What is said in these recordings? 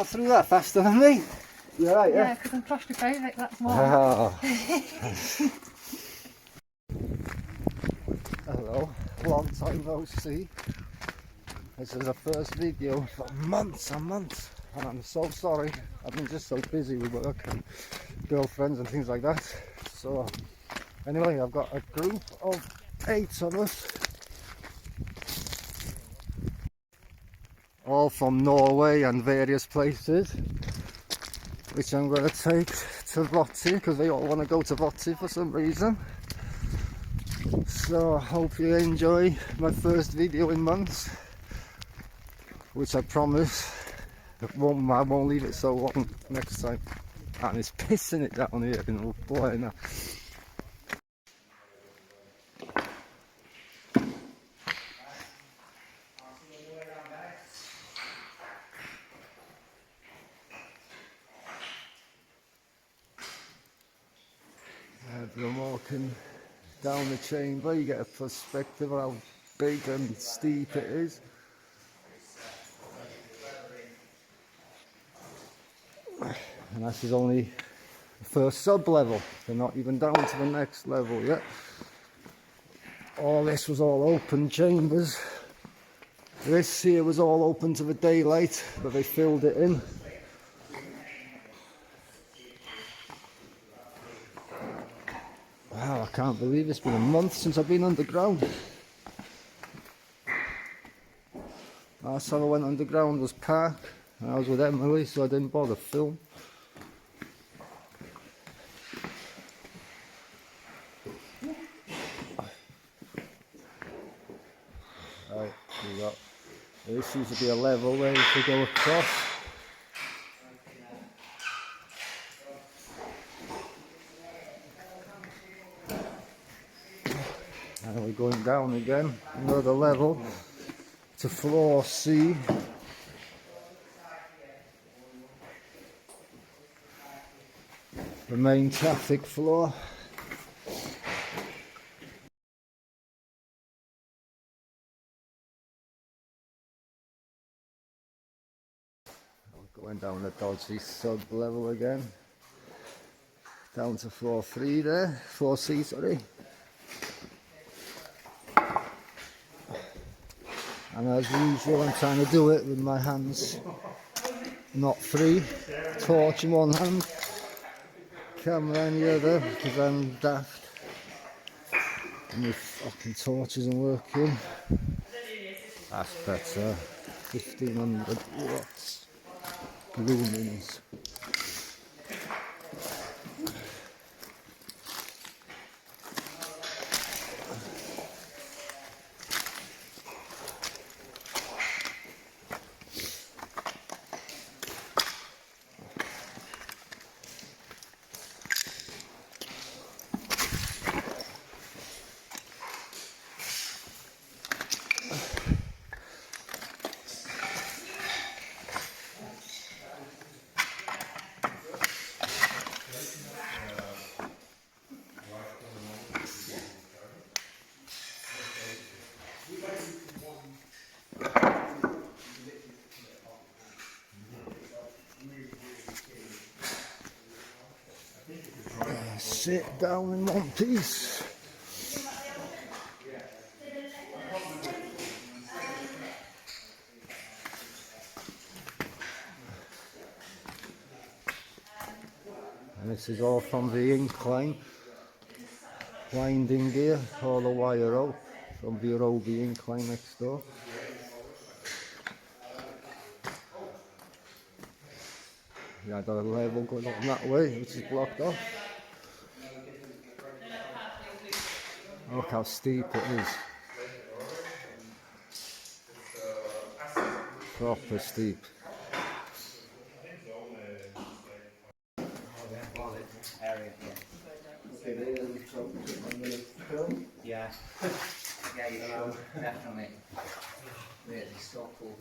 Through that faster than me. You're right, yeah? Yeah, because I'm claustrophobic, that's more. Oh. Hello, long time no see. This is the first video for months and months, and I'm so sorry. I've been just so busy with work and girlfriends and things like that. So anyway, I've got a group of 8 of us, all from Norway and various places, which I'm going to take to Fotty because they all want to go to Fotty for some reason. So I hope you enjoy my first video in months, which I promise I won't leave it so long next time. And it's pissing it down here in the boy now. Everyone walking down the chamber, you get a perspective of how big and steep it is. And this is only the first sub-level, they're not even down to the next level yet. All this was all open chambers. This here was all open to the daylight, but they filled it in. Wow, I can't believe it's been a month since I've been underground. Last time I went underground was Park, and I was with Emily, so I didn't bother film. Right, there seems to be a level where you could go across. And we're going down again, another level to floor C. The main traffic floor. Going down the dodgy sub level again. Down to floor 3 there, floor C, sorry. And as usual, I'm trying to do it with my hands not free. Torch in one hand, camera in the other, because I'm daft. And my fucking torch isn't working. That's better. 1500 watts. Lumens. Sit down in one piece. And this is all from the incline, winding gear, all the wire out from the Roby incline next door. Yeah, got a level going on that way, which is blocked off. Look how steep it is. Proper steep. Yeah, yeah, you should, definitely. Really stockful.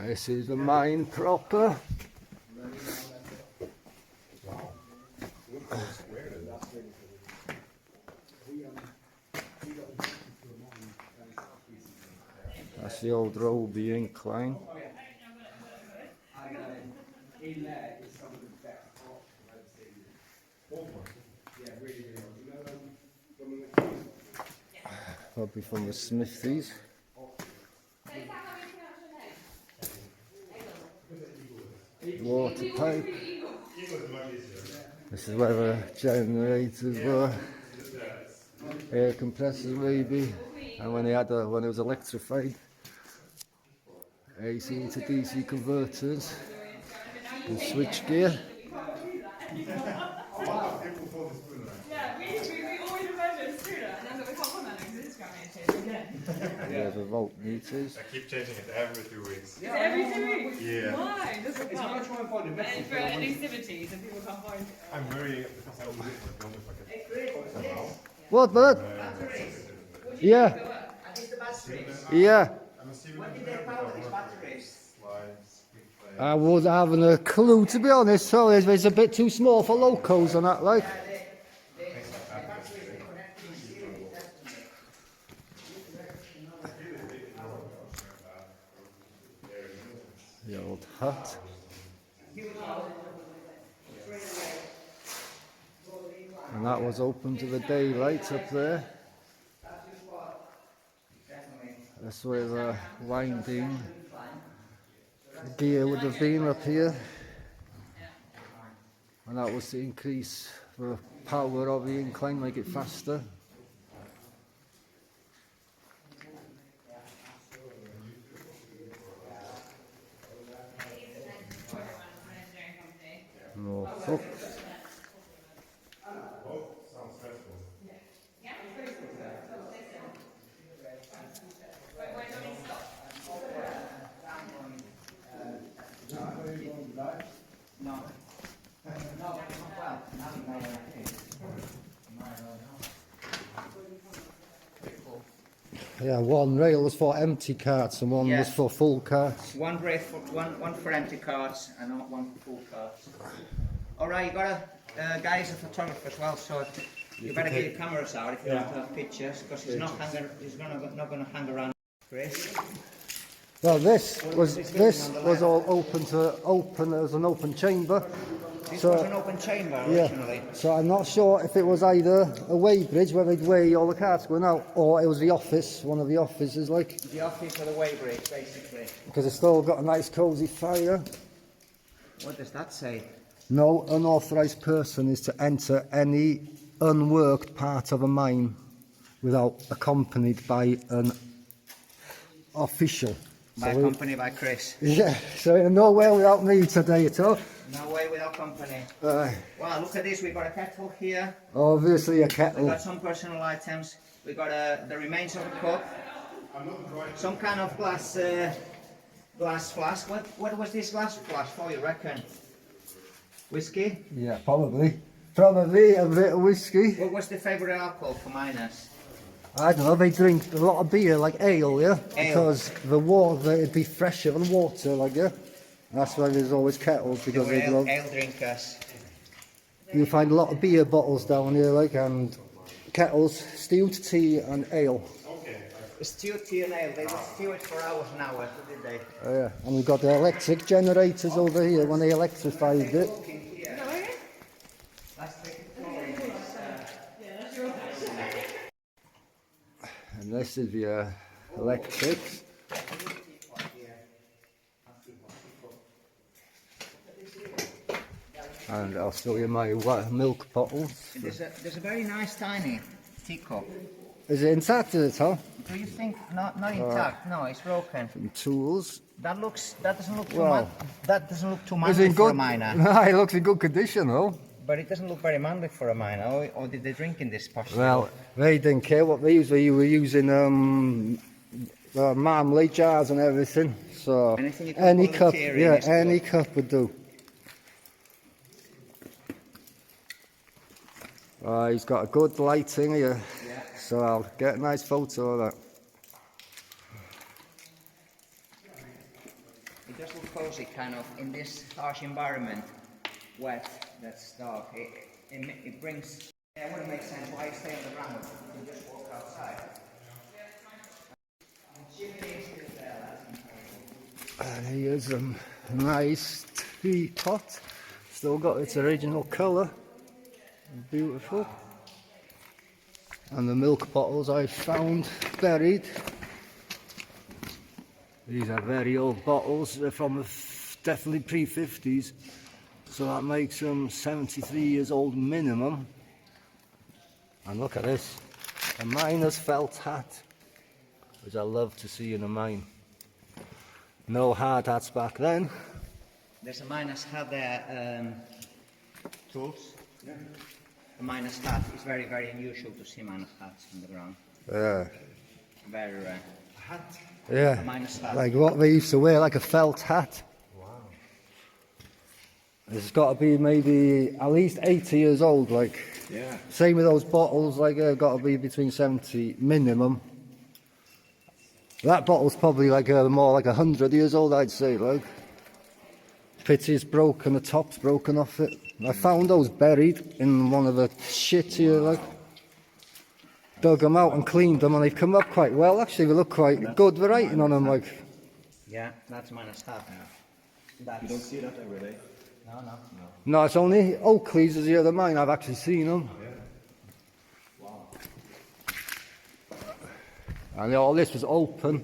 This is the mine proper. That's the old Roby incline. probably from the smithies. Water pipe. This is where the generators were. Air compressors maybe. And when it was electrified. AC to DC converters. And switch gear. Yeah, the voltmeters. I keep changing it every 2 weeks. Is it every 2 weeks? Yeah. Why? Does it come? And for any activities and people can't find it. I'm very because I will use my building packet. What, bud? Yeah. Yeah. I'm assuming What did they power these batteries? slides, quick play. I wasn't having a clue, to be honest. So it's a bit too small for locals and that, like. The old hut. And that was open to the daylight up there. That's where the winding gear would have been up here. And that was to increase the power of the incline, make it faster. More hooks. Yeah, one rail was for empty carts and one was for full carts. One for empty carts and not one for full carts. Alright, you got a guy's a photographer as well, so you better get your cameras out if you want to have pictures, because he's not going to hang around, Chris. Well, this was all open as an open chamber. This was an open chamber originally. Yeah, so I'm not sure if it was either a weighbridge where they'd weigh all the carts going out, or it was the office, one of the offices, like. The office or the weighbridge, basically. Because it's still got a nice cosy fire. What does that say? No unauthorised person is to enter any unworked part of a mine without accompanied by an official. By company by Chris. Yeah, so nowhere without me today at all. No way without company. Wow, look at this, we've got a kettle here. Obviously a We've kettle. got some personal items. We've got the remains of a cup. Some kind of glass flask. What was this glass flask for, you reckon? Whiskey? Yeah, probably. Probably a bit of whiskey. What was the favourite alcohol for miners? I don't know, they drink a lot of beer, like ale, yeah? Ale. Because the water, it'd be fresher than water, like, yeah? That's why there's always kettles, because They they were love... ale drinkers. You find a lot of beer bottles down here, like, and kettles, stewed tea and ale. Stewed tea and ale, they would stew it for hours and hours, did they? Oh, yeah, and we've got the electric generators over here when they electrified it. And this is the electrics. And I'll show you my milk bottles. There's a very nice tiny teacup. Is it intact, is it, Tom? Do you think not intact? No, it's broken. Some tools. That doesn't look too Well, that doesn't look too Is manly it for a good? miner. No, it looks in good condition, though. But it doesn't look very manly for a miner. Or did they drink in this possibly? Well, they didn't care what they used. They were using marmalade jars and everything. So Anything you can any put a cup, tear in yeah, is good. any cup would do. He's got a good lighting here, so I'll get a nice photo of that. It does look cozy, kind of, in this harsh environment. Wet, that's dark. It brings. Yeah, it wouldn't make sense why you stay on the ground and just walk outside. And here's a nice teapot, still got its original colour, beautiful. And the milk bottles I found buried. These are very old bottles. They're from definitely pre-50s. So that makes them 73 years old minimum. And look at this. A miner's felt hat, which I love to see in a mine. No hard hats back then. There's a miner's hat there, tools. Yeah. A miner's hat is very, very unusual to see miner's hats on the ground. Yeah. Very rare. A hat? Yeah. A miner's hat. Like what they used to wear, like a felt hat. Wow. It's got to be maybe at least 80 years old, like. Yeah. Same with those bottles, like got to be between 70 minimum. That bottle's probably like more like 100 years old, I'd say, like. Pity it's broken, the top's broken off it. I found those buried in one of the shit here, like. Dug them out and cleaned them, and they've come up quite well. Actually, they look quite good. The writing on them, like. Yeah, that's miner's hat. You don't see that every day. No, no. No, it's only Oakley's is the other mine. I've actually seen them. Yeah. Wow. And all this was open.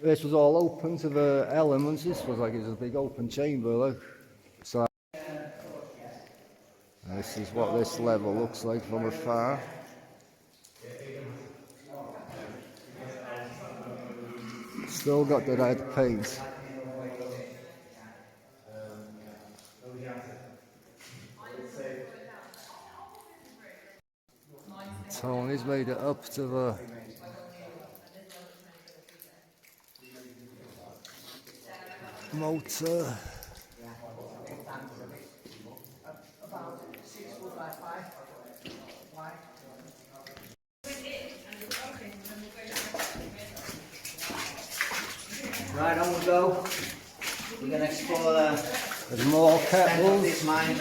This was all open to the elements. This was like it was a big open chamber, like. So this is what this level looks like from afar. Still got the red paint. Tony's made it up to the motor. Right, on we go. We're going to explore There's more extent of this kettles. mine.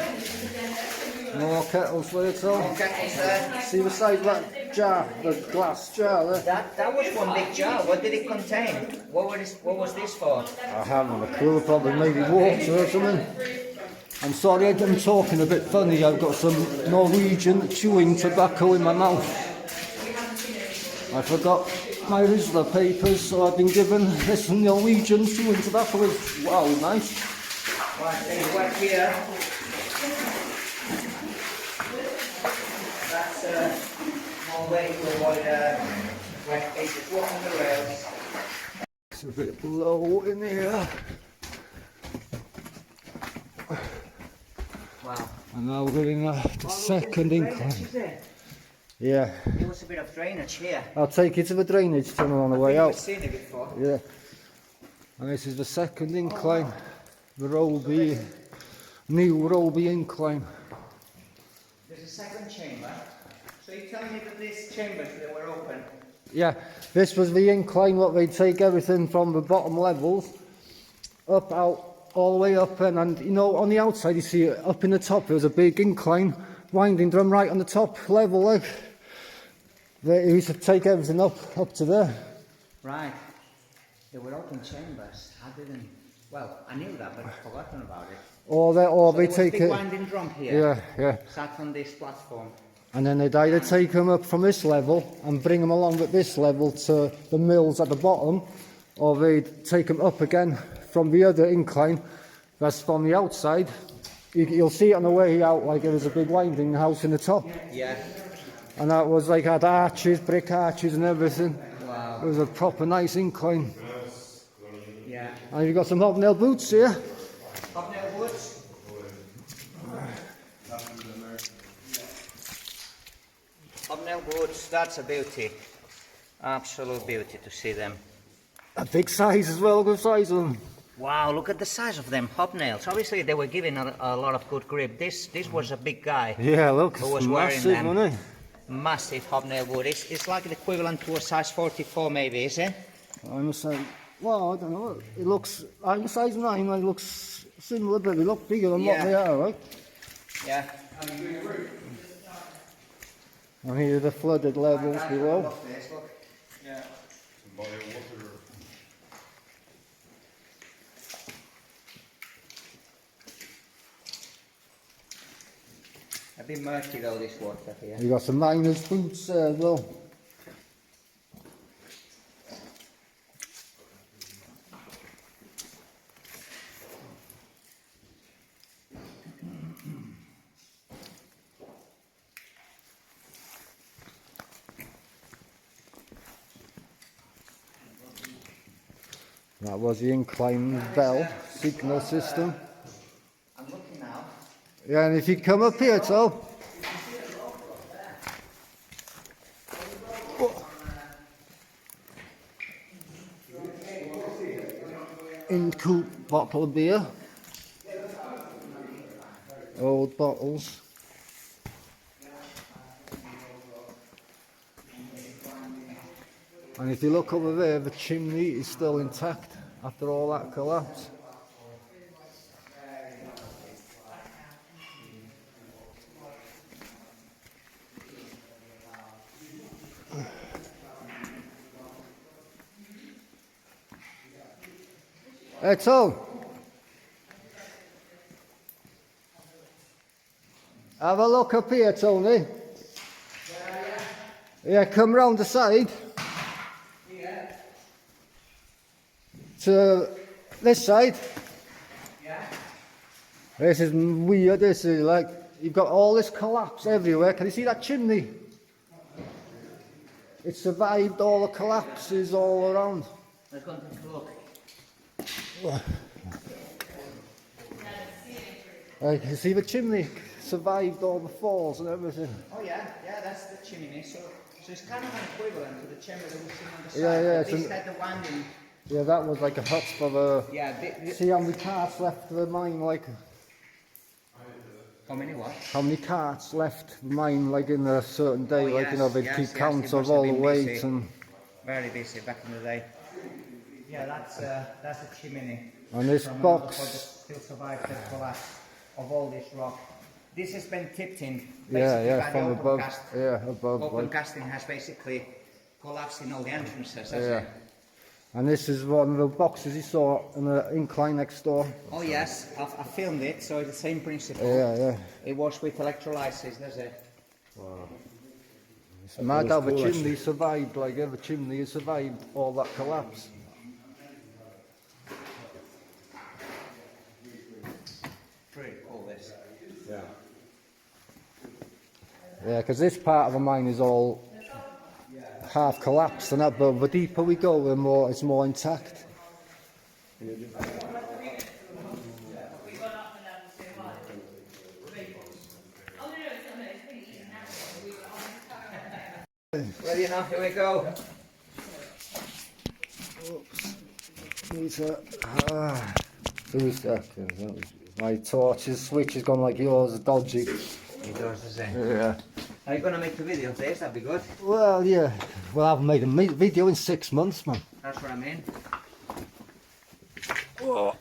More kettles for you, Tom. More kettles there. See the size of that jar, the glass jar there? That was one big jar. What did it contain? What was this for? I haven't a clue, probably maybe water or something. I'm sorry I'm talking a bit funny, I've got some Norwegian chewing tobacco in my mouth. I forgot my Rizzler papers, so I've been given this Norwegian chewing tobacco. Wow, nice. Right, there's one here. That's one way to avoid wet cases walking the rails. It's a bit low in here. Wow. And now we're in the second incline. Yeah. There was a bit of drainage here. I'll take you to the drainage tunnel on the way I've out. seen it before. Yeah. And this is the second incline. The Roby, new Roby incline. There's a second chamber. So you tell me that these chambers that were open. Yeah, this was the incline, what they'd take everything from the bottom levels up, out, all the way up, and you know, on the outside you see it, up in the top there was a big incline, winding drum right on the top level, like. They used to take everything up to there. Right. They were open chambers. I didn't. Well, I knew that, but I'd forgotten about it. Or they So take there was a big it. winding drum here. Yeah. Sat on this platform. And then they'd either take them up from this level and bring them along at this level to the mills at the bottom, or they'd take them up again from the other incline, that's from the outside. You'll see it on the way out, like there was a big winding house in the top. Yeah. And that was like had arches, brick arches and everything. Wow. It was a proper nice incline. Yeah. And you've got some hobnail boots here. Hobnail boots. Hobnail boots, that's a beauty. Absolute beauty to see them. A big size as well, good size of them. Wow, look at the size of them hobnails. Obviously they were given a lot of good grip. This was a big guy. Yeah, look, Who was it's wearing massive, them. wasn't it? Massive hobnail wood. It's like the equivalent to a size 44 maybe, is it? I'm a size, well, I don't know. It looks, I'm a size 9, it looks similar, but they look bigger than what Yeah. they are, right? Yeah. And here are the flooded levels below. Look this, look. Yeah. Body of water. A bit murky though, this water here. You got some miner's boots there as well. That was the incline bell signal system. I'm looking now. Yeah, and if you come up here, so in cool bottle of beer, old bottles. And if you look over there, the chimney is still intact after all that collapse. Hey Tom, have a look up here, Tony. Yeah, come round the side. To this side. This is weird, this is like, you've got all this collapse everywhere. Can you see that chimney? It survived all the collapses all around. Let's go and take a look. You can see the chimney survived all the falls and everything. Oh yeah, that's the chimney. So it's kind of an equivalent to the chimney that we see on the side. Yeah, But this had the winding. Yeah, that was like a hut for the... Yeah, See how many carts left the mine, like... How many what? How many carts left the mine, like in a certain day, Oh, like, you know, they'd yes, keep yes, count it of must all have the been weight busy. and... Very busy back in the day. Yeah, that's a chimney. And this From box... still survived the collapse of all this rock. This has been tipped in Yeah, by from the above. open cast. Yeah, above. Open Like, casting has basically collapsed in all the entrances, hasn't yeah. it? And this is one of the boxes you saw in the incline next door. Oh yes, I filmed it, so it's the same principle. Yeah. It was with electrolysis, does it? It's mad how the chimney survived, like, the chimney has survived all that collapse. Pretty cool, this. Yeah. Yeah, because this part of the mine is all half collapsed and that, but the deeper we go, the more it's more intact. Ready enough, here we go. Oops. 2 seconds. My torch's switch has gone like yours, dodgy. It does the same. Yeah. Are you going to make the video of this? That'd be good. Well, yeah. Well, I haven't made a video in 6 months, man. That's what I mean. Oh.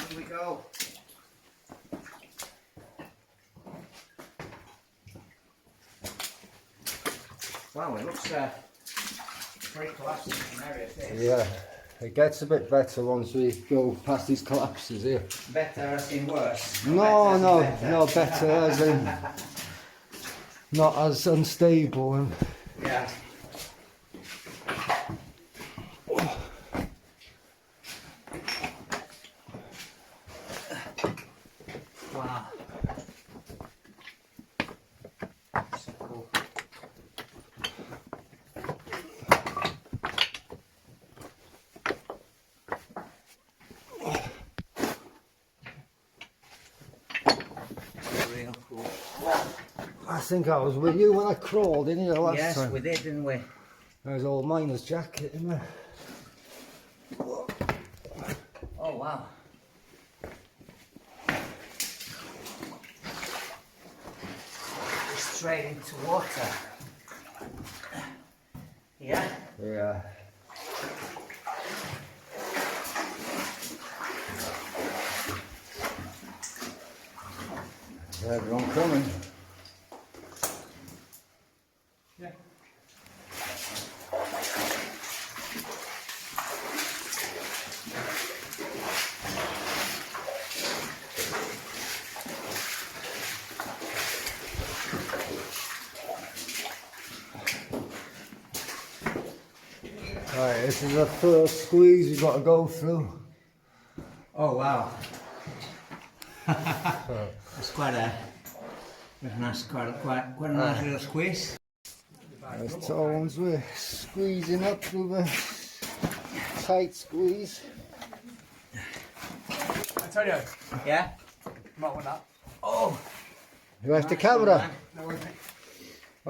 Here we go. Wow, it looks pretty collapsing in areas. Yeah. It gets a bit better once we go past these collapses here. Better as in worse. No, Better as in better as in not as unstable and Yeah. Wow. So cool. Real cool. I think I was with you when I crawled in here last Yes, time. we did, didn't we? There's old miner's jacket in there. Oh wow. Straight into water. Yeah. Yeah. Everyone coming. Right, this is the first squeeze you've got to go through. Oh wow. It's quite a nice little squeeze. There's Tones with squeezing up through the tight squeeze. Antonio, Yeah? might want that. Oh! You have the camera. No worries, mate.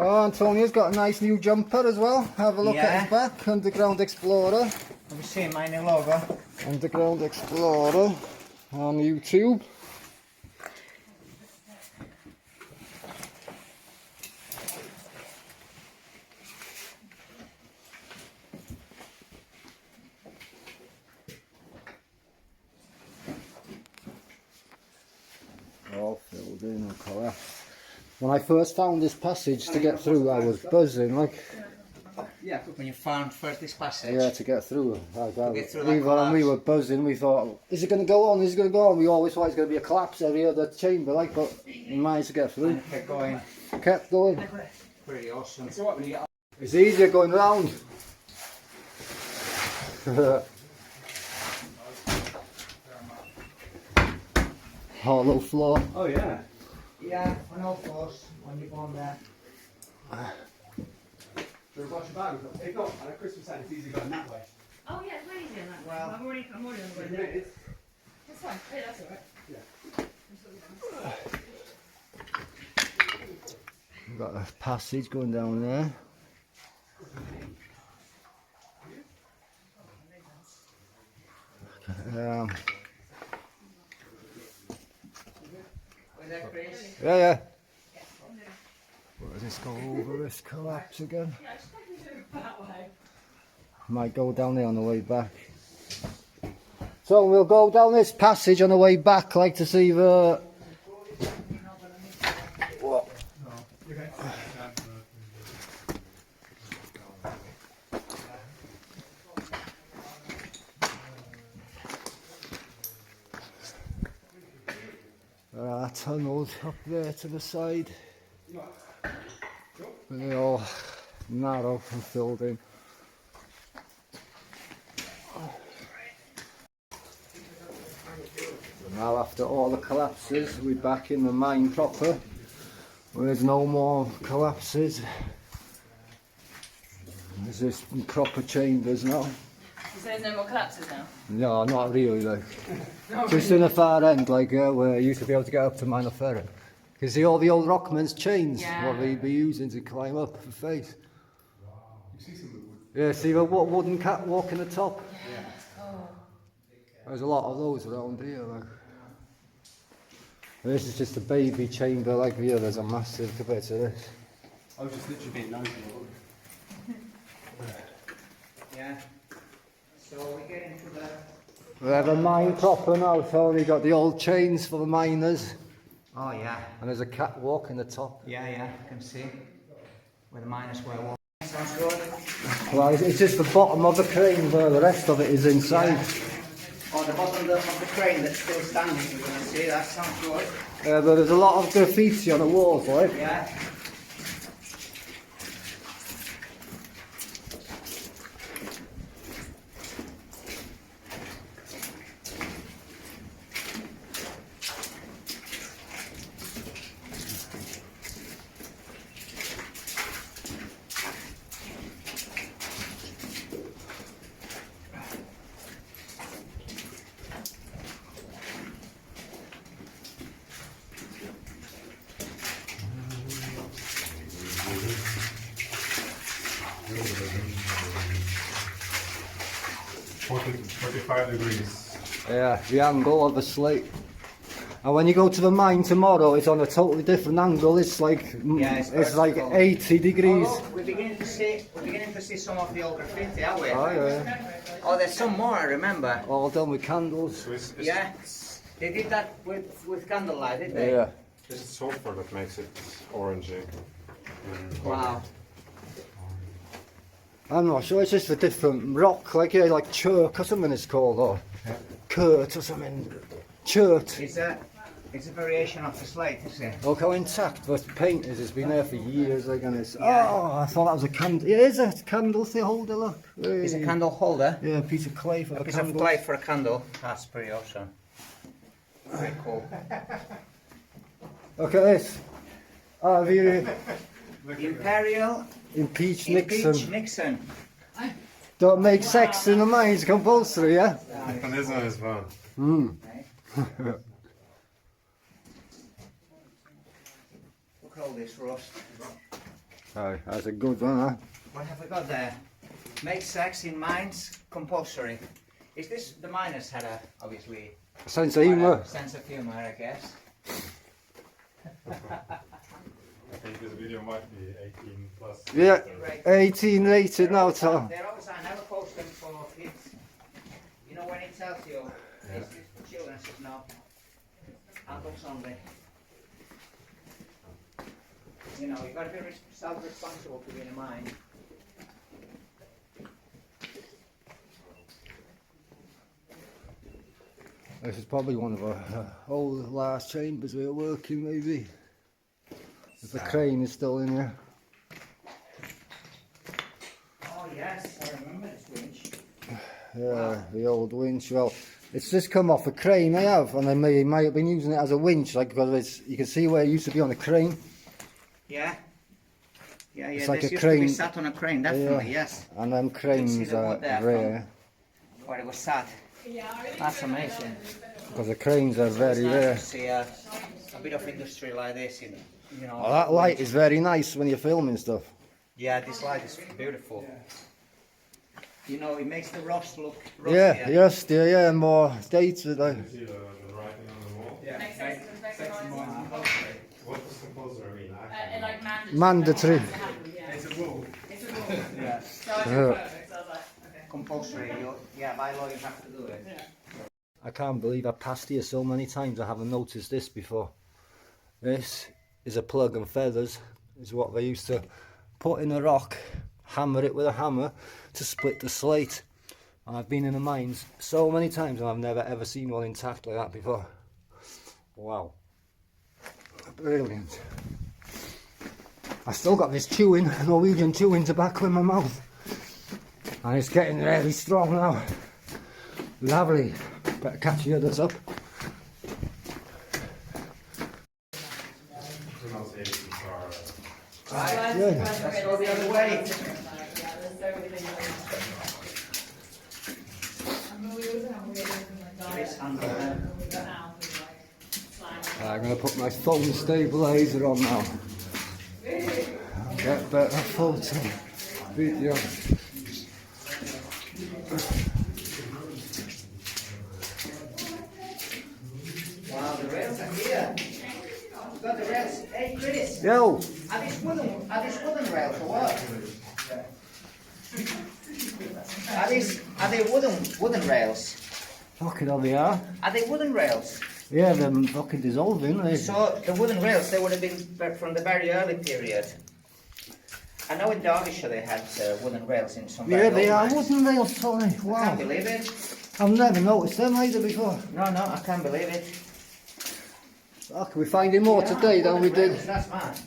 Oh, Antonio's got a nice new jumper as well. Have a look at his back. Underground Explorer. Have you seen my new logo? Underground Explorer on YouTube. All filled in, okay. When I first found this passage to get through, I was buzzing, like, Yeah, when you found first this passage. yeah, to get through. Get through that When we collapse. were buzzing, we thought, is it going to go on? Is it going to go on? We always thought it's going to be a collapse area of the chamber, like, but we managed to get through. And kept going. Kept going. Pretty awesome. So what, when you get It's easier going round. Hollow floor. Oh yeah. Yeah, on all floors when you go on there. Do you watch your bag? If not, at a Christmas time it's easy going that way. Oh yeah, it's very easy on that way. Well- I'm already on the way It there. is. That's fine. Hey, that's alright. We've got a passage going down there. Um, With that, Chris. yeah. Will this go over this collapse again? Yeah, just take me that way. Might go down there on the way back. So we'll go down this passage on the way back, like to see the. What? There are tunnels up there to the side. But they're all narrow and filled in. Now after all the collapses, we're back in the mine proper. There's no more collapses. There's just proper chambers now. So there's no more collapses now? No, not really, like. Just in the far end, like where you used to be able to get up to Minor Ferry. Because see all the old rockmen's chains, what they'd be using to climb up the face. Yeah, see the wooden catwalk in the top? Yeah. Oh. There's a lot of those around here, like. And this is just a baby chamber, like here there's a massive compared to this. I was just literally being nosy. Yeah. So we get into the. We have a mine proper now, so we got the old chains for the miners. Oh yeah. And there's a catwalk in the top. Yeah, yeah, you can see. Where the miners were walking. Sounds good. Well, it's just the bottom of the crane where the rest of it is inside. Oh, the bottom of the crane that's still standing, we're going to see. That sounds good. But there's a lot of graffiti on the walls, like. Yeah. Forty-five degrees. Yeah, the angle of the slate. And when you go to the mine tomorrow, it's on a totally different angle. It's like it's like vertical. 80 degrees. Oh, look, we're beginning to see some of the old graffiti, are we? Oh yeah, Oh, there's some more, I remember. all done with candles. So it's Yeah. They did that with candlelight, didn't they? Yeah. it's sulfur that makes it orangey. Wow. I'm not sure. It's just a different rock, like like chirk or something it's called, or Kurt or something. Chert. Is that? It's a variation of the Slate, isn't it? Look how intact the paint is. It's been there for years. Like, and it's, Yeah. oh, I thought that was a candle. It is a candle holder, look. It's a candle holder. Yeah, a piece of clay for A the piece candle. of clay for a candle. That's pretty awesome. Very cool. Look at this. Oh, the Imperial impeach Nixon. Impeach Nixon. Don't make sex in the mines compulsory, yeah? And this one is fun. Hmm. Look at all this rust. Oh, that's a good one, huh? What have we got there? Make sex in mines compulsory. Is this the miners had a obviously Sense of quite humour. a sense of humour, I guess. I think this video might be 18 plus. Yeah, Right. 18 rated now, Tom. They're always, I never post them for kids. You know when it tells you this is for children, it says no. Adults only. You know, you've got to be self-responsible to be in a mine. This is probably one of our old last chambers we were working, maybe. If the crane is still in here. Oh yes, I remember this winch. Yeah, the old winch. Well, it's just come off a crane I have, and they might have been using it as a winch, like, because it's, you can see where it used to be on a crane. Yeah. Yeah, It's yeah, like this a used to be crane. sat on a crane, definitely, yes. And them see cranes the are wood there rare, Where it was sat. That's amazing. because the cranes are very It's nice rare. to see a bit of industry like this, you know. Oh, that light is very nice when you're filming stuff. Yeah, this light is beautiful. You know, it makes the rust look Yeah, rustier. yes, yeah, more dated. You see the writing on the wall? Yeah. Makes sense. What does compulsory mean? And like Mandatory. Yeah. It's a rule. It's a rule. Yeah. So I feel perfect. So I was like, okay. Compulsory, yeah, by law you have to do it. Yeah. I can't believe I passed here so many times I haven't noticed this before. This is a plug and feathers, is what they used to put in a rock, hammer it with a hammer to split the slate. And I've been in the mines so many times and I've never ever seen one intact like that before. Wow. Brilliant. I still got this chewing, Norwegian chewing tobacco in my mouth. And it's getting really strong now. Lovely. Better catch the others up. Pronunciations are. Right, Yeah. let's go the other way. This angle there. I'm going to put my phone stabilizer on now. Get better photo, video. Wow, the rails are here. You've got the rails. Hey, Chris, Yo, are these wooden rails or what? Are they wooden rails? fucking hell they are. Are they wooden rails? Yeah, they're fucking dissolving. They. So the wooden rails, they would have been from the very early period. I know in Derbyshire they had wooden rails in some Yeah, very they old are mines. wooden rails, Tony. I can't Wow. believe it. I've never noticed them either before. No, I can't believe it. Fuck, we're finding more Yeah, today than we wooden did. rails, that's mad.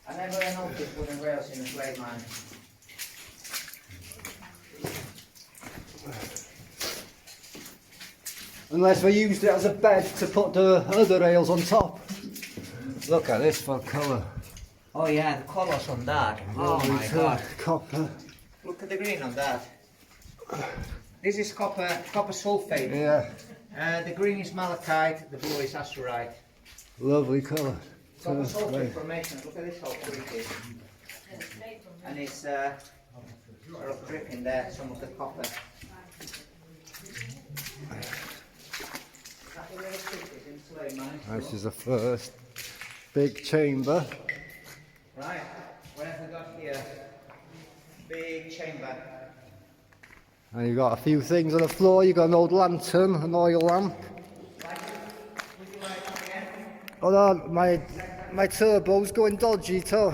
I never noticed wooden rails in a slave mine. Unless we used it as a bed to put the other rails on top. Look at this for colour. Oh yeah, the colours on that. Oh my god. Copper. Look at the green on that. This is copper sulfate. Yeah, The green is malachite, the blue is azurite. lovely colour. Copper sulfate formation. Look at this how pretty it is. And it's sort of dripping there, some of the copper. This is the first big chamber. Right, what have we got here? Big chamber. And you've got a few things on the floor. You've got an old lantern, an oil lamp. Hold on, my turbo's going dodgy too.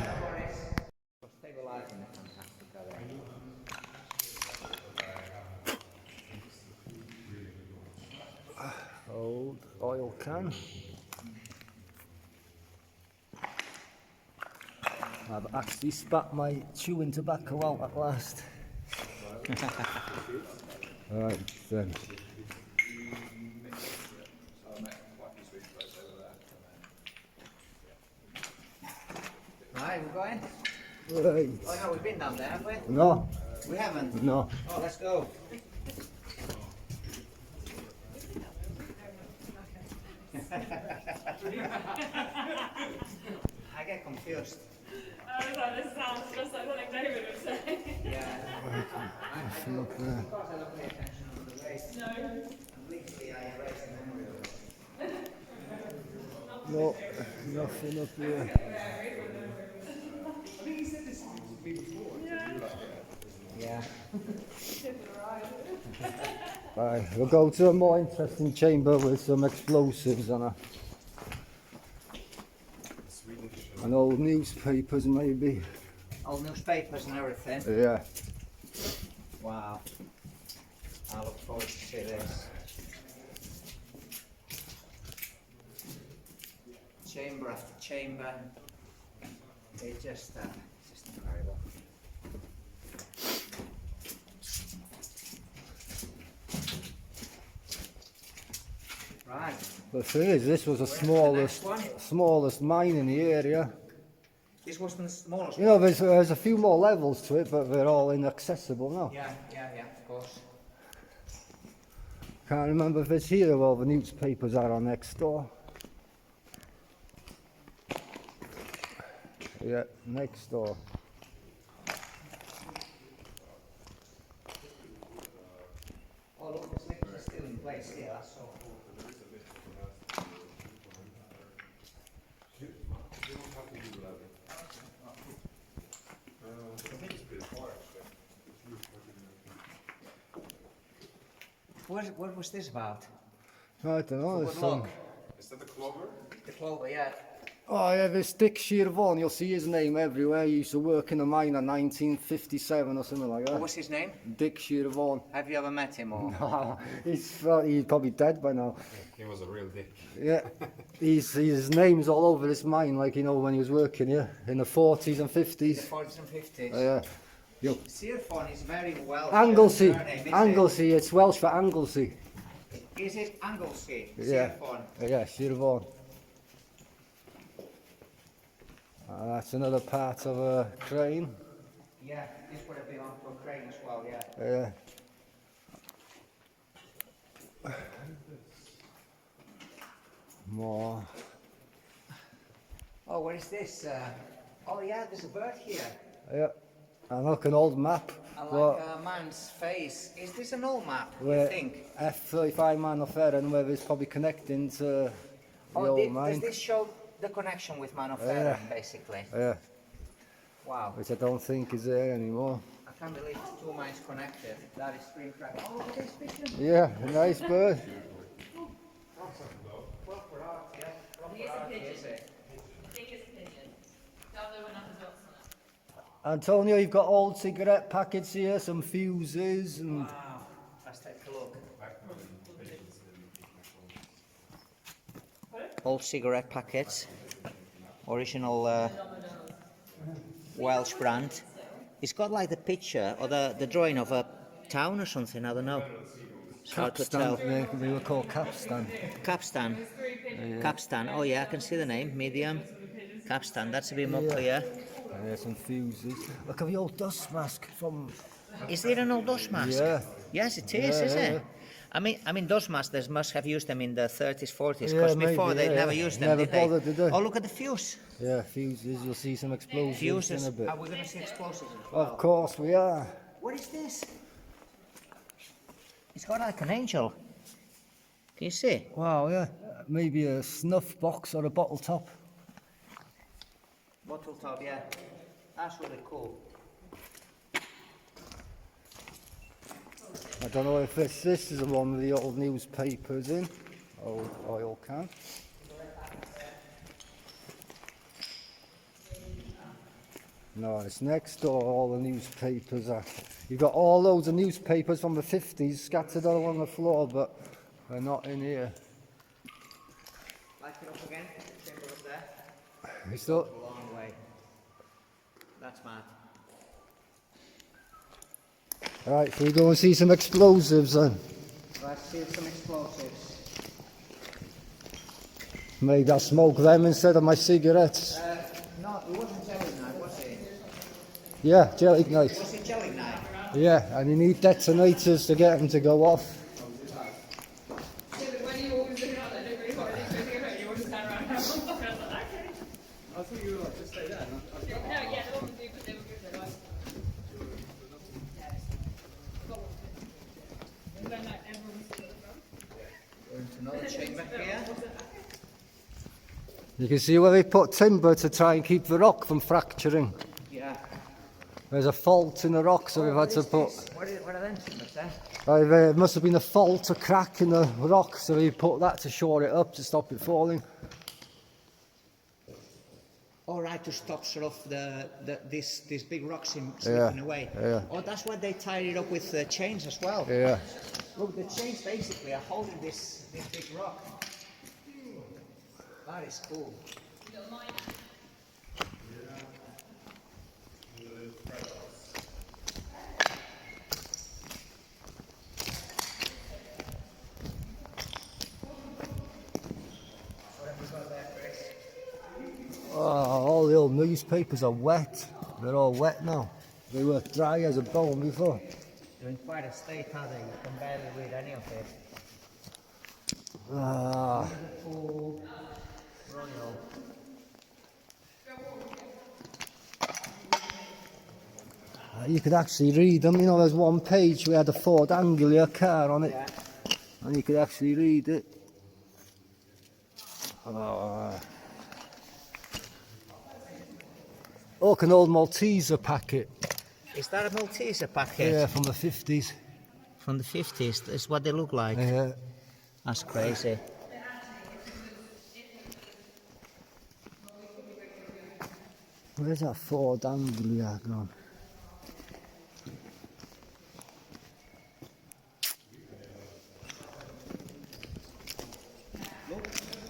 Old oil can. I've actually spat my chewing tobacco out at last. Right then. Right, we're going? Right. Oh no, we've been down there, have we? No, We haven't? no. Oh, let's go. I get confused. I was like, this sounds just like something David would say. Yeah. Nothing up there. Of course I don't pay attention on the race. No. And literally I erase the memory of it. No, nothing up there. Yeah. Right, we'll go to a more interesting chamber with some explosives and old newspapers maybe. Old newspapers and everything. Yeah. Wow. I look forward to see this. Chamber after chamber. It's just incredible. Right. The thing is, this was the smallest mine in the area. This was the smallest You know, there's a few more levels to it, but they're all inaccessible now. Yeah, of course. Can't remember if it's here or the newspapers are on next door. Yeah, next door. Oh look, the slippers are still in place here, that's so cool. What was this about? I don't know. Good There's some... luck. Is that the clover? The clover, yeah. Oh yeah, this Dick Shearvaughan, you'll see his name everywhere. He used to work in a mine in 1957 or something like What that. was his name? Dick Shearvaughan. Have you ever met him or? He's probably dead by now. He was a real dick. Yeah, his name's all over this mine, like, you know, when he was working here in the 40s and 50s. The 40s and 50s. Yeah. Shearvaughan is very well. Anglesey, surname, is Anglesey, it's Welsh for Anglesey. it? Is it Anglesey? Yeah. Shearvaughan. Yeah, Shearvaughan. That's another part of a crane. Yeah, this would have belonged to a crane as well, yeah. Yeah. More. Oh, what is this? Oh yeah, there's a bird here. Yeah. And look, an old map. I like What- a man's face. Is this an old map, you Where think? F35 Man of Erin, where it's probably connecting to the old Does mine. this show the connection with Man of Yeah. Erin, basically? Yeah, Wow. which I don't think is there anymore. I can't believe two mines connected. That is pretty incredible. Oh, look at this picture. Yeah, a nice bird. Proper art, yeah. Proper He is a art, pigeon. is it? I think it's a pigeon. Don't know when the dots on it. Antonio, you've got old cigarette packets here, some fuses, and Wow. Let's take a look. Old cigarette packets. Original Welsh brand. It's got like the picture or the drawing of a town or something, I don't know. It's hard to tell. capstan. They were called capstan. Capstan. Capstan. Oh yeah, I can see the name. Medium. Capstan. That's a bit more clear. Yeah, some fuses. Look at the old dust mask from. Is there an old dust mask? Yeah. Yes, it is, Yeah, isn't yeah. it? I mean, dust masks. Must have used them in the 30s, 40s. Yeah, Because maybe, before they yeah, never yeah. used them, Never did they? bothered, did they? Oh, look at the fuse. Yeah, fuses. You'll see some explosives Fuses. in a bit. Are we going to see explosives as well? Of course we are. What is this? It's got like an angel. Can you see? Wow, yeah. Maybe a snuff box or a bottle top. Bottle top, yeah. That's really cool. I don't know if this is the one with the old newspapers in. Old oil can. No, it's next door, all the newspapers are. You've got all loads of newspapers from the 50s scattered all on the floor, but they're not in here. Light it up again. Chamber up there. It's still, A long way. That's mad. Right, so we go and see some explosives then. Let's see some explosives. Maybe I'll smoke them instead of my cigarettes. No, it wasn't gelignite, was it? Yeah, gelignite. Was it gelignite? Yeah, and you need detonators to get them to go off. Yeah, but when you always look at that, nobody thought it was going you always stand around and have one. I was like, okay. I thought you were like, just stay there. No, yeah, the ones do, but they were good, they're like. And then like everyone's still around. We're into another chamber here. You can see where they put timber to try and keep the rock from fracturing. Yeah. There's a fault in the rock, so we've had to put... What are them timbers there? There must have been a fault, a crack in the rock, so we put that to shore it up to stop it falling. All right, to stop sort of this big rock slipping away. Yeah. Oh, that's why they tied it up with chains as well. Yeah. Look, the chains basically are holding this big rock. That is cool. Oh, all the old newspapers are wet. They're all wet now. They were dry as a bone before. They're in quite a state, are they? You can barely read any of it. Ah, Liverpool, Royal. you could actually read them. You know, there's one page we had a Ford Anglia car on it, Yeah. and you could actually read it. Oh. Look, an old Malteser packet. Is that a Malteser packet? Yeah, from the 50s. From the 50s. That's what they look like. Yeah. That's crazy. Where's that Ford Anglia gone?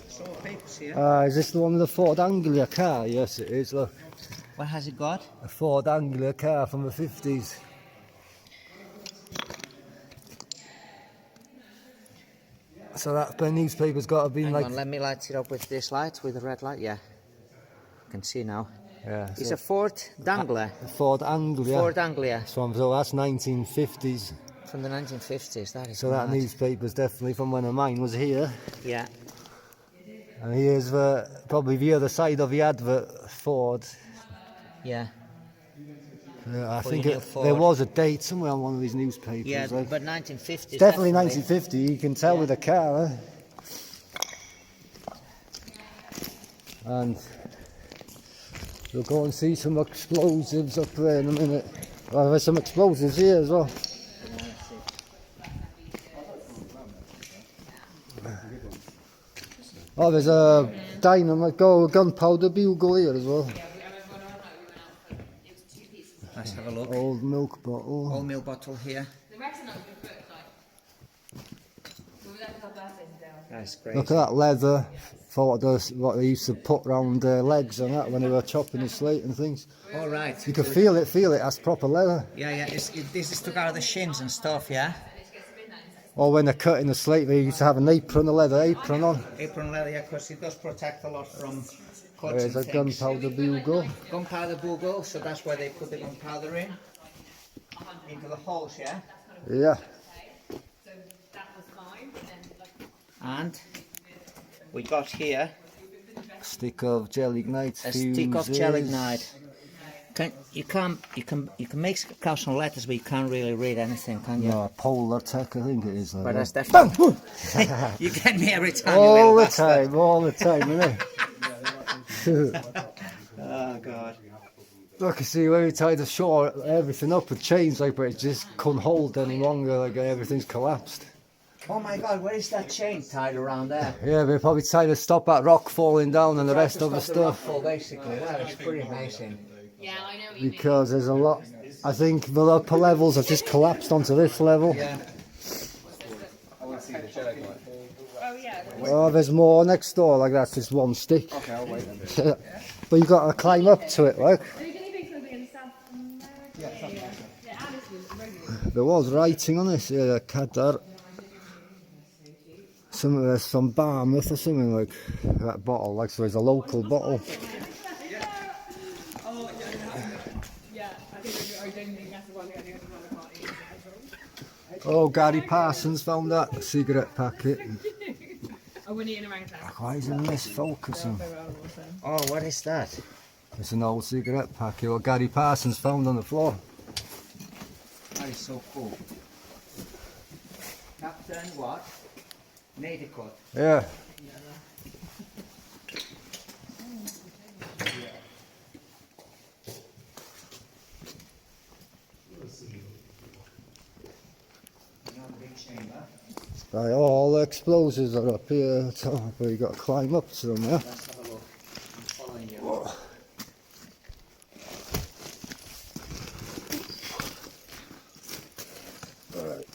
Some papers here. Is this the one with the Ford Anglia car? Yes, it is. Look, What has it got? a Ford Anglia car from the 50s. So that newspaper's got to be Hang like... on, let me light it up with this light, with the red light. Yeah. I can see now. Yeah, It's so a Ford Dangler. a Ford Anglia. Ford Anglia So that's 1950s. from the 1950s. That is So that mad. newspaper's definitely from when mine was here. Yeah. And here's probably the other side of the advert, Ford. Yeah. I For think your new Ford. there was a date somewhere on one of these newspapers. Yeah, like. but 1950s. It's definitely 1950, you can tell Yeah. with the car. And we'll go and see some explosives up there in a minute. Well, there's some explosives here as well. Oh, there's a dynamite, gunpowder bugle here as well. Let's have a look. Old milk bottle. Old milk bottle here. The rest of them we put like. We were there for our birthdays down. That's great. Look at that leather. For what they used to put round their legs and that when they were chopping the slate and things. All right. You can feel it, that's proper leather. Yeah. This is took out of the shins and stuff, yeah? Or when they're cutting the slate, they used to have an apron, a leather apron on. Apron leather, yeah, because it does protect a lot from cuts There's a and things. gunpowder bugle. Gunpowder bugle, so that's where they put the gunpowder in. Into the holes, yeah? Yeah. So that was fine. And then like And we got here Stick of gelignite. a stick of gelignite. You can make caution letters, but you can't really read anything, can you? No, Polar Tech, I think it is. Like But that's that. definitely. You get me every time. you all little the bastard. time, all the time, innit? Oh God. Look, you see, when we tied the shore, everything up with chains, like, but it just couldn't hold any longer, like, everything's collapsed. Oh my God, where is that chain tied around there? Yeah, we probably tried to stop that rock falling down and the rest of the Stop rock stuff. fall, basically, that is pretty amazing. yeah, I know what you mean. Because there's a lot, I think the upper levels have just collapsed onto this level. Yeah. I want to see the gelignite. Oh yeah. Oh, there's more next door, like that's just one stick. Okay, I'll wait then. But you got to climb up to it, like. So you can even something in the There was writing on it, yeah, Cadar. Some Barmouth or something like that bottle, like so it's a local bottle. Oh, yeah, I don't think that's the one. I think that's the one. Oh, Gary Parsons found that cigarette packet. Oh, we're eating around town. Why isn't this focusing? Oh, what is that? It's an old cigarette packet what Gary Parsons found on the floor. That is so cool. Captain what? Nadicot. Yeah. Another big chamber. Right, all the explosives are up here at the top, but you got to climb up to them, yeah? Let's have a look. I'm following you. Whoa. Alright.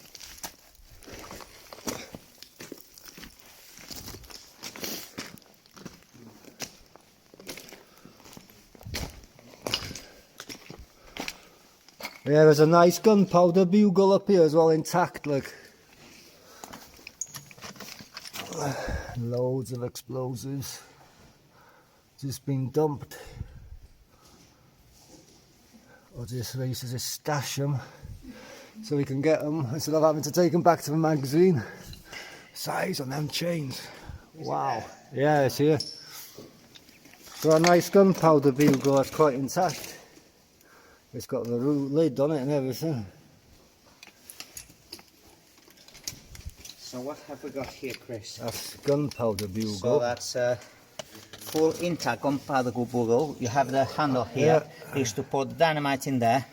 Yeah, there's a nice gunpowder bugle up here as well, intact, like. Loads of explosives just been dumped. Or just races to stash them so we can get them instead of having to take them back to the magazine. Size on them chains. Wow. Yeah, it's here. Got a nice gunpowder bugle that's quite intact. It's got the lid on it and everything. So what have we got here, Chris? That's gunpowder bugle. So that's full intact gunpowder bugle. You have the handle here. Yeah. They used to put dynamite in there.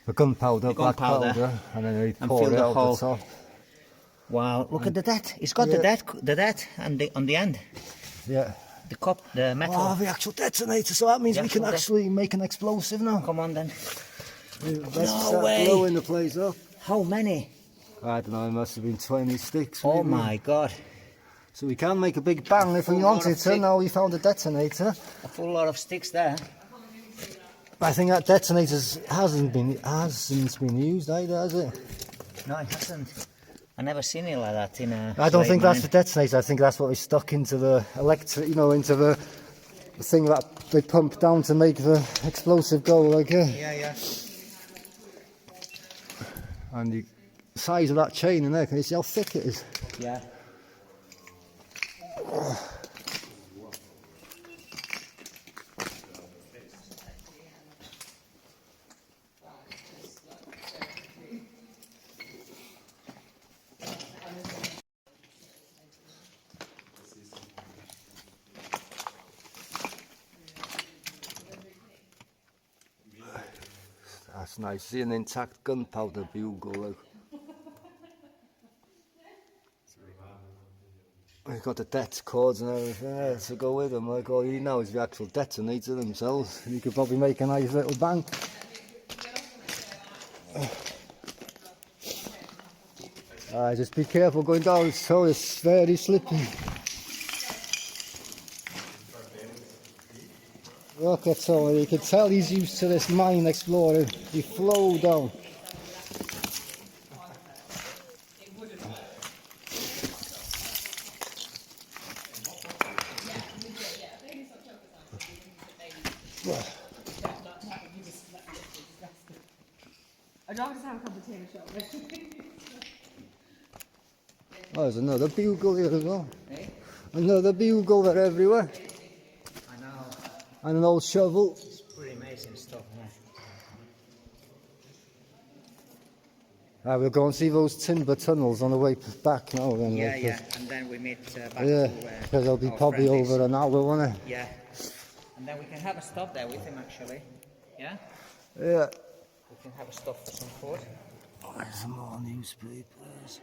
The gunpowder, The black gunpowder. powder, and then they And pour fill it the out hole. the top. Wow, look at the dead. It's got Yeah. the dead and on the end. Yeah. The cup, the metal. Oh, the actual detonator, so that means The we can actual actually make an explosive now. Come on then. Let's No start way. blowing the place up. How many? I don't know, it must have been 20 sticks. Oh maybe. my god. So we can make a big bang if we Full lot wanted of to, stick. now we found a detonator. A full lot of sticks there. I think that detonator hasn't been used either, has it? No, it hasn't. I never seen it like that in a I don't Slate think that's the mine. detonator, I think that's what we stuck into the electric, you know, into the thing that they pump down to make the explosive go, like, Yeah, yeah. and the size of that chain in there, can you see how thick it is? Yeah. That's nice, see an intact gunpowder bugle. Like. We've got the det cords and everything there to go with them. Like all you need now is the actual detonator themselves. You could probably make a nice little bang. Just be careful going down, so it's very slippy. Look at Tony, you can tell he's used to this mine exploring. He flowed down. I'd rather just have a cup of tea and a shot. Oh, there's another bugle here as well. Eh? Another bugle, they're everywhere. I know. And an old shovel. It's pretty amazing stuff, We'll go and see those timber tunnels on the way back now then. Yeah, like, yeah. And then we meet back Yeah, to because they'll be our probably friendlies. over an hour, won't it? Yeah. And then we can have a stop there with him actually. Yeah? Yeah. We can have a stop for some food. Oh, there's some more newspapers.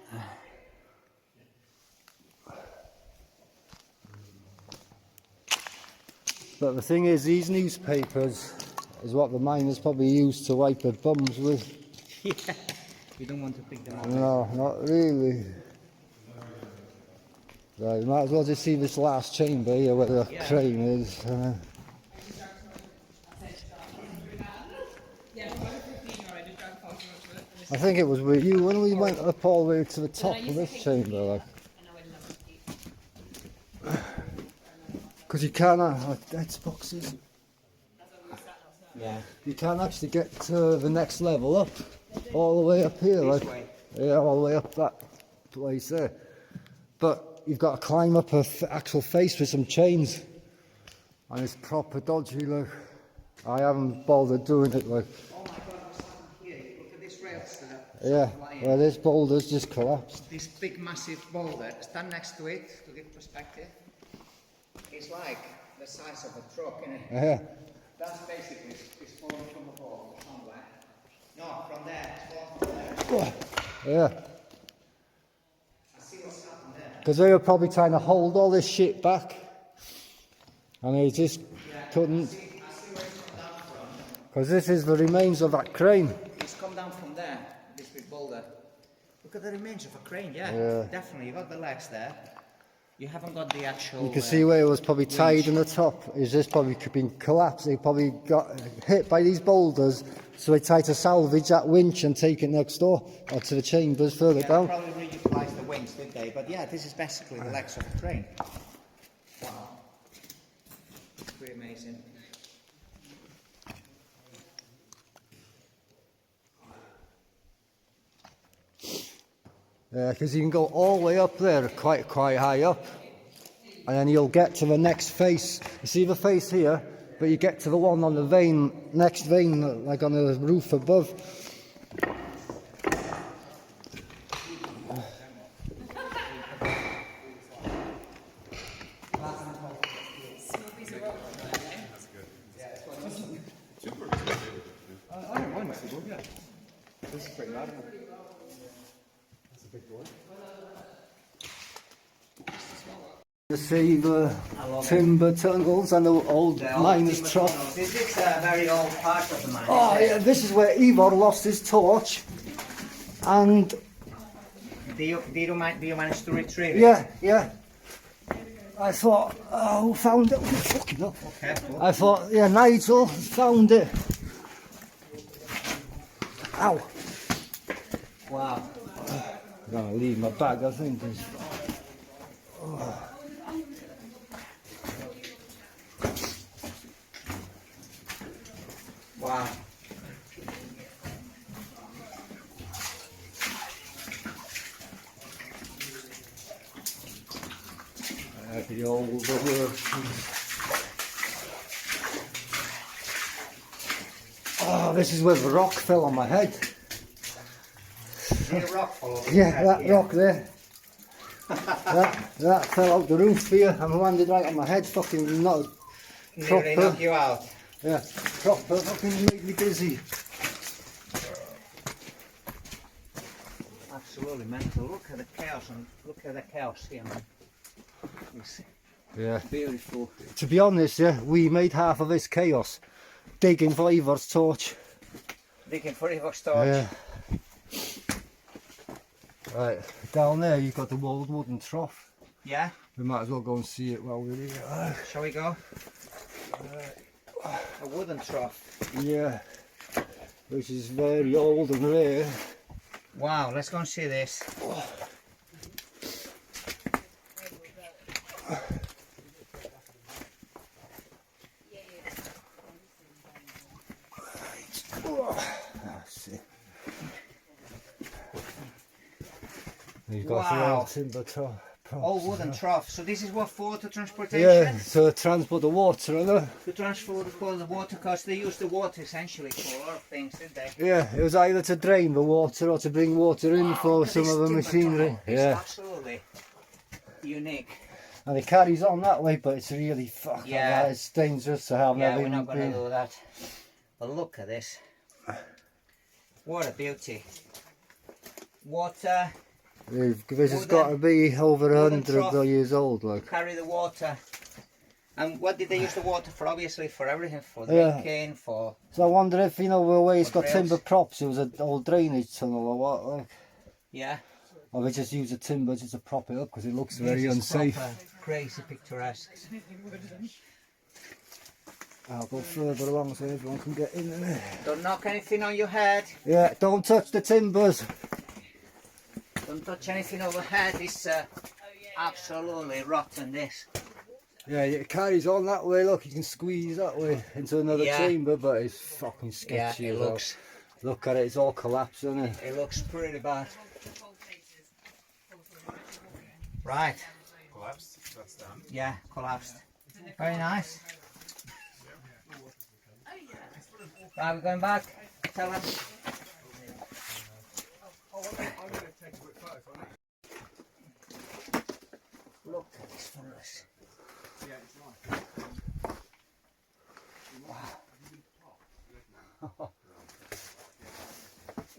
But the thing is, these newspapers is what the miners probably used to wipe their bums with. Yeah. We don't want to pick them up. No, not really. Right, might as well just see this last chamber here where the Yeah. crane is. Yeah, if I was 15 or I just drank coffee much of it. I think it was with you when we went up all the way to the top of this chamber, like. Because you can't have Xboxes. Yeah. You can't actually get to the next level up, all the way up here, This like. way. Yeah, all the way up that place there. But you've got to climb up a actual face with some chains. And it's proper dodgy, like. I haven't bothered doing it, like. Oh my God, what's happened here? Look at this rail star. Yeah, well, this boulder's just collapsed. This big massive boulder, stand next to it to give perspective. It's like the size of a truck, isn't it? Yeah. That's basically it's falling from the wall somewhere. No, from there. It's falling from there. Yeah. I see what's happened there. Because they were probably trying to hold all this shit back. And they just couldn't. I see where it's come down from. Because this is the remains of that crane. It's come down from there, this big boulder. Look at the remains of a crane, Yeah. Definitely. You got the legs there. You haven't got the actual. You can see where it was probably tied in the top. Is this probably been collapsed? They probably got hit by these boulders, so they tried to salvage that winch and take it next door or to the chambers further Yeah, down. probably reutilised the wings, did they? But yeah, this is basically the legs of a crane. Wow. Pretty amazing. Yeah, because you can go all the way up there, quite high up, and then you'll get to the next face. You see the face here, but you get to the one on the next vein, like on the roof above. I don't mind this one, yeah. This is pretty loud. That's a big boy. You see the timber tunnels and the old miner's trough. This is a very old part of the mine. Oh yeah, this is where Ivor lost his torch, and Do you manage to retrieve it? yeah. I thought, oh, who found it? Fucking hell. Okay, cool. I thought, yeah, Nigel found it. Ow. Wow. I'm gonna leave my bag, I think. Wow. The old Oh, this is where the rock fell on my head. See a rock fall over Yeah, your head that here? rock there. that fell out the roof here and landed right on my head, fucking not Nearly proper. knock you out. Yeah, proper fucking made me dizzy. Absolutely mental. Look at the chaos and look at the chaos here, man. It's Yeah. beautiful. To be honest, yeah, we made half of this chaos digging for Ivor's torch. Digging for Ivor's torch. Yeah. Right, down there you've got the old wooden trough. Yeah? We might as well go and see it while we're here. Shall we go? A wooden trough. Yeah, which is very old and rare. Wow, let's go and see this. That's it. You've got Wow. the old timber trough. Old wooden trough. So this is what for the transportation? Yeah, so transport the water, isn't To transport the water, because they use the water essentially for a lot of things, did they? Yeah, it was either to drain the water or to bring water in for Look at some this of the timber machinery. tunnel. It's Yeah, absolutely unique. and it carries on that way, but it's really fucking Yeah. it's dangerous to have Yeah, never we're not even going to been. do that. But look at this. What a beauty. Water, This has Wooden- got to be over wooden 100 trough. years old, like. carry the water. And what did they use the water for? Obviously for everything, for Yeah. drinking, for... So I wonder if, you know, where it's For got trails. timber props, it was an old drainage tunnel or what, like. Yeah. Or they just use the timber just to prop it up because it looks This very is unsafe. proper, crazy picturesque. I'll go further along so everyone can get in there. Don't knock anything on your head. Yeah, don't touch the timbers. Don't touch anything overhead. It's absolutely rotten, this. Yeah, it carries on that way. Look, you can squeeze that way into another chamber, but it's fucking sketchy. Yeah, it looks. Look at it, it's all collapsed, isn't it? It looks pretty bad. Right. Collapsed. That's done. Yeah, collapsed. Very nice. Right, we're going back. Tell them. Look at this furnace. Wow.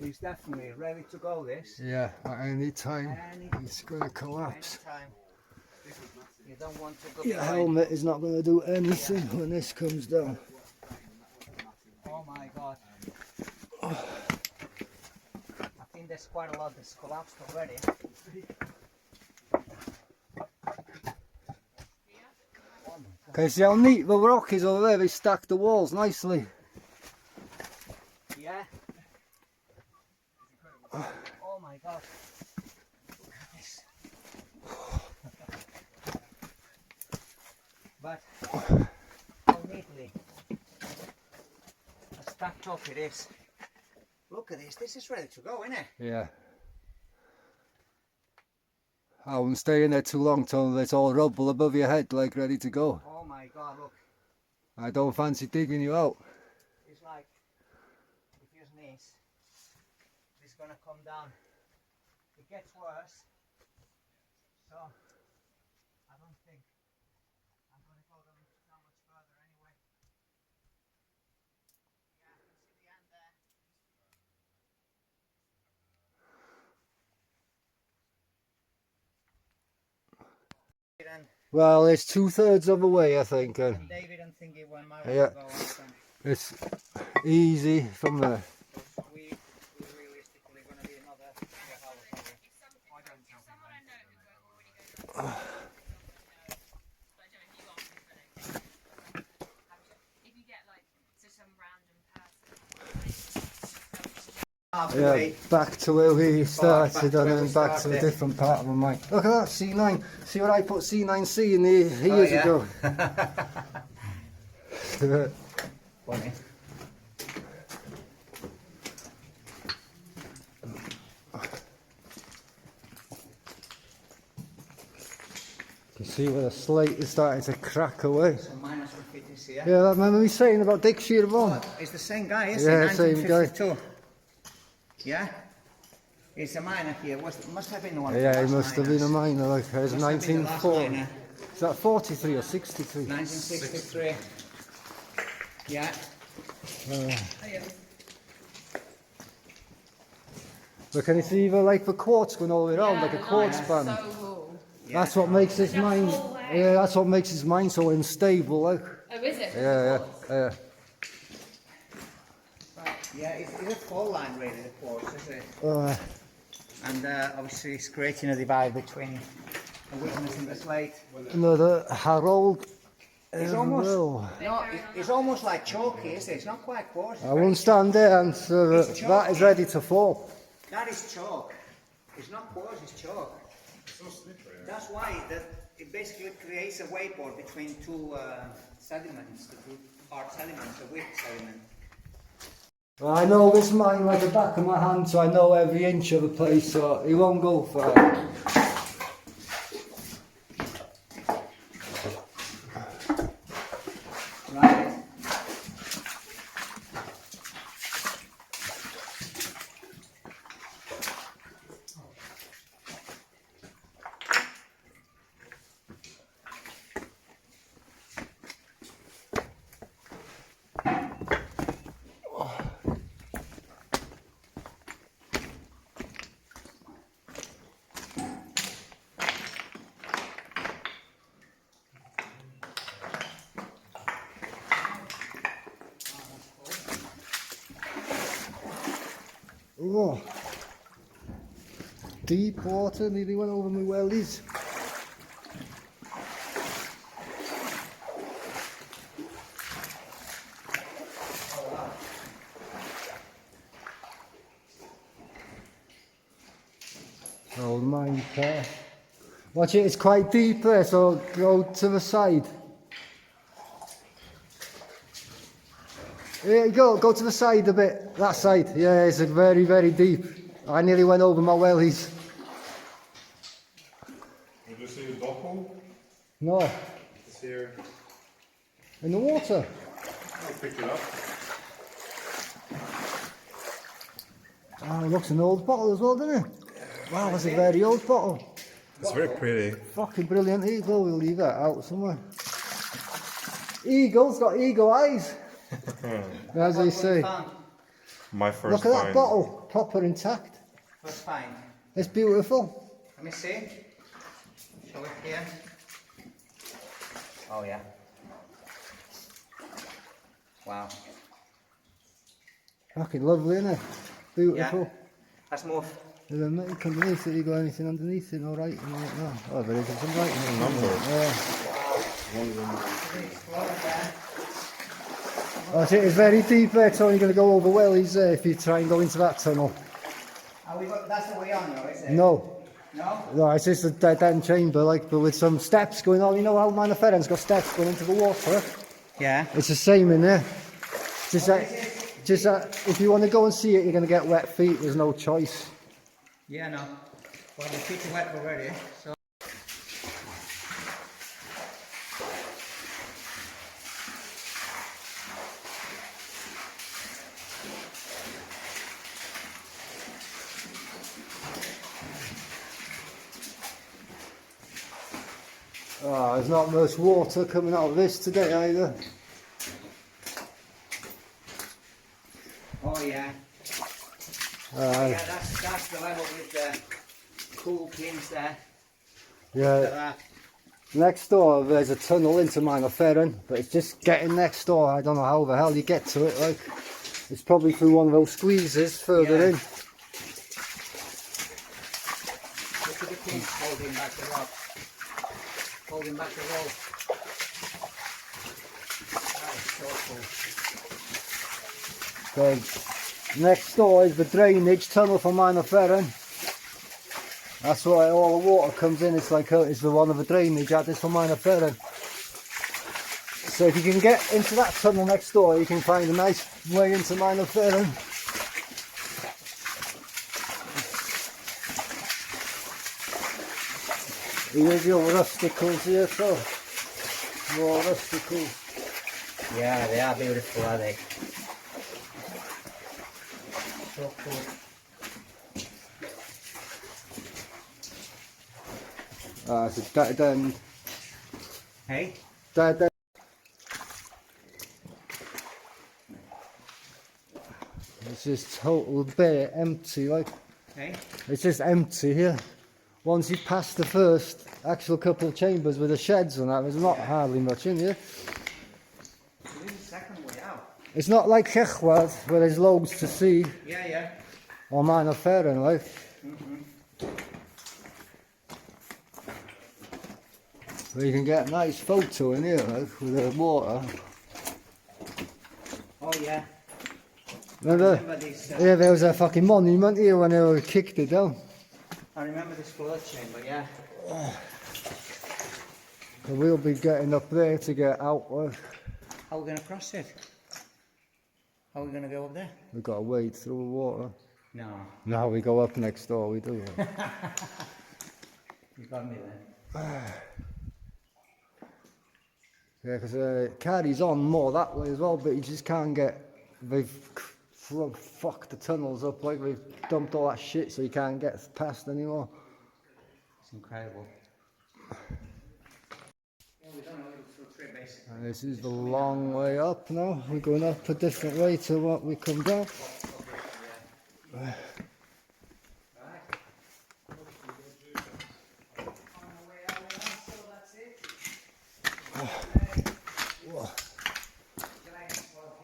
He's definitely ready to go, this. Yeah, at any time it's going to collapse. Anytime. You don't want to go Your behind. helmet is not going to do anything when this comes down. Oh my god. I think there's quite a lot that's collapsed already. Can you see how neat the rock is over there? They stacked the walls nicely. Yeah. Oh my god. Look at this. But how neatly stacked up it is. Look at this. This is ready to go, isn't it? Yeah. I wouldn't stay in there too long till it's all rubble above your head, like ready to go. Oh my god, look. I don't fancy digging you out. It's like if you sneeze, it's gonna come down. It gets worse. So I don't think I'm gonna go that much further anyway. Yeah, I can see the end there. And Well, it's 2/3 of the way, I think. And David and Thingy went my way yeah, to go off, and it's easy from there. we realistically gonna be another 2 hours away. I don't tell him. If you get like to some random Yeah, back to where we started and then back to a different part of the mine. Look at that, C9. See what I put C9C in the years ago? Funny. You see where the slate is starting to crack away. So minus 150 here. Yeah, that remember me saying about Dick Shearabone? It's the same guy, isn't Yeah, it? same guy. 1952. Yeah? It's a miner here. Must have been the one. of the Yeah, he last must have been a miners. miner, like, it was Must have been the last 1940. miner. Is that 43 or 63? 1963. Yeah. But can you see the, like, the quartz going all the way around, like a quartz band? So cool. That's what makes this mine, yeah, that's what makes this mine so unstable, like. Oh, is it? Yeah. Yeah, it's a full line really, the quartz, is it? Uh, And obviously it's creating a divide between the weakness and the slate. Another Harold. It's almost, Will. no, it's almost like chalky, isn't it? It's not quite quartz. I won't stand there and that is ready to fall. That is chalk. It's not quartz, it's chalk. That's why it basically creates a wakeboard between two sediments, the two hard sediments, a weak sediment. Well, I know this mine like the back of my hand, so I know every inch of the place, so he won't go far. Right. Oh, deep water, nearly went over my wellies. Old mine path. Watch it, it's quite deep there, so go to the side. Here you go to the side a bit. That side. Yeah, it's very, very deep. I nearly went over my wellies. Did you see the dog hole? No, It's here. in the water. I picked it up. Oh, it looks an old bottle as well, doesn't it? Wow, that's a very old bottle. It's very pretty. Fucking brilliant eagle, we'll leave that out somewhere. Eagle's got eagle eyes, as they say. My first Look at that find. bottle, proper intact. First find. It's beautiful. Let me see. Show it here. Oh yeah. Wow. Fucking lovely, isn't it? Beautiful. Yeah. That's more. Is there anything underneath it? You got anything underneath it? No writing on it? No. Oh, there is some writing on it. Number. Yeah. That's it, it's very deep there. It's only going to go over wellies there if you try and go into that tunnel. That's the way on though, is it? No. No? No, it's just a dead end chamber, like, but with some steps going on. You know how Manor Ferren's got steps going into the water? Yeah. It's the same in there. Just that if you want to go and see it, you're going to get wet feet. There's no choice. Yeah, no. Well, the feet are wet already, so. Oh, there's not much water coming out of this today either. Oh yeah. Yeah, that's the level with the cool pins there. Look Yeah. at that. Next door there's a tunnel into Manor Ferren, but it's just getting next door. I don't know how the hell you get to it. Like, it's probably through one of those squeezes further Yeah. in. Look at the pins holding back the rock. Holding back the roll. That is so cool. So next door is the drainage tunnel for Manor Ferren. That's why all the water comes in. It's like it's the one of the drainage out this for Manor Ferren. So if you can get into that tunnel next door, you can find a nice way into Manor Ferren. Here's your rusticals here, so more rusticals. Yeah, they are beautiful, are they? So cool. It's a dead end. Hey? Dead end. It's just total bare, empty, like, Hey? it's just empty here. Once you've passed the first actual couple of chambers with the sheds and that, there's not hardly much in here. So this is the second way out. It's not like Chechwad, where there's loads to see, Yeah, yeah. or Manor Ferren, like. Where you can get a nice photo in here, like, with the water. Oh yeah. Remember? Remember this? Yeah, there was a fucking monument here when they were kicked it down. I remember this flood chamber, yeah. So we'll be getting up there to get out. Like. How are we going to cross it? How are we going to go up there? We've got to wade through the water. No. Now we go up next door, we do. Like. You got me then. Yeah, because it carries on more that way as well, but you just can't get. They've fucked the tunnels up, like they've dumped all that shit so you can't get past anymore. It's incredible. Yeah, we've done a little through trip basically. And this is the long way up now. We're going up a different way to what we come down.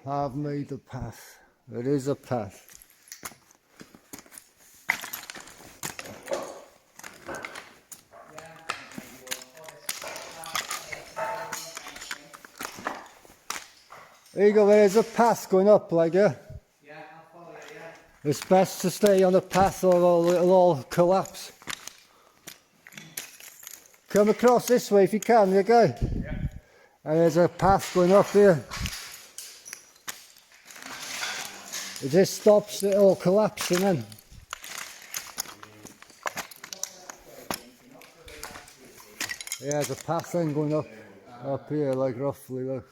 I've made a path. It is a path. There you go, there's a path going up, like, yeah. Yeah, I'll follow you, yeah. It's best to stay on the path or it'll all collapse. Come across this way if you can, you go. Yeah. And there's a path going up here. It just stops it all collapsing then. Yeah, there's a path then going up here, like roughly, look.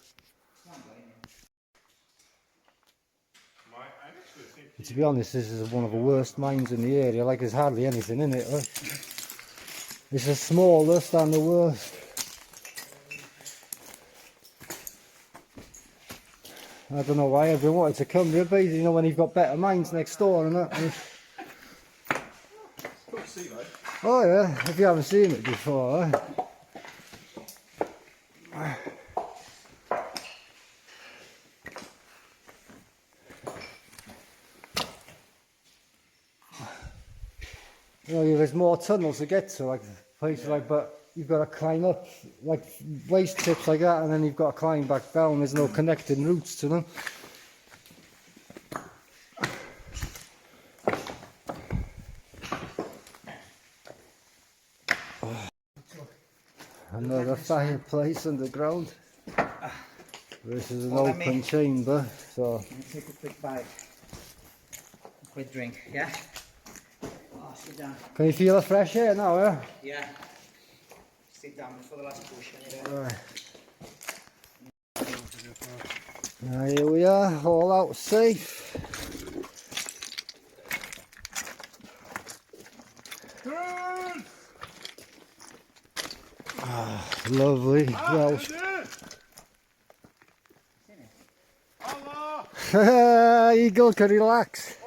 But to be honest, this is one of the worst mines in the area, like there's hardly anything in it. Look. It's the smallest and the worst. I don't know why everyone wanted to come here, but you know when you've got better mines next door and that. Cool to see, though. Oh yeah, if you haven't seen it before, eh? You know, there's more tunnels to get to, like places like, but you've got to climb up, like waste tips like that, and then you've got to climb back down. There's no connecting routes to them. Another fireplace underground. This is an open chamber, so. Take a quick bite. A quick drink, yeah? Oh, sit down. Can you feel the fresh air now, yeah? Yeah. Sit down before the last push. Right. Now here we are, all out safe. Ah, lovely Welsh. Eagle can relax.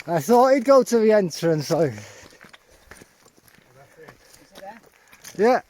I thought he'd go to the entrance. So. Yeah.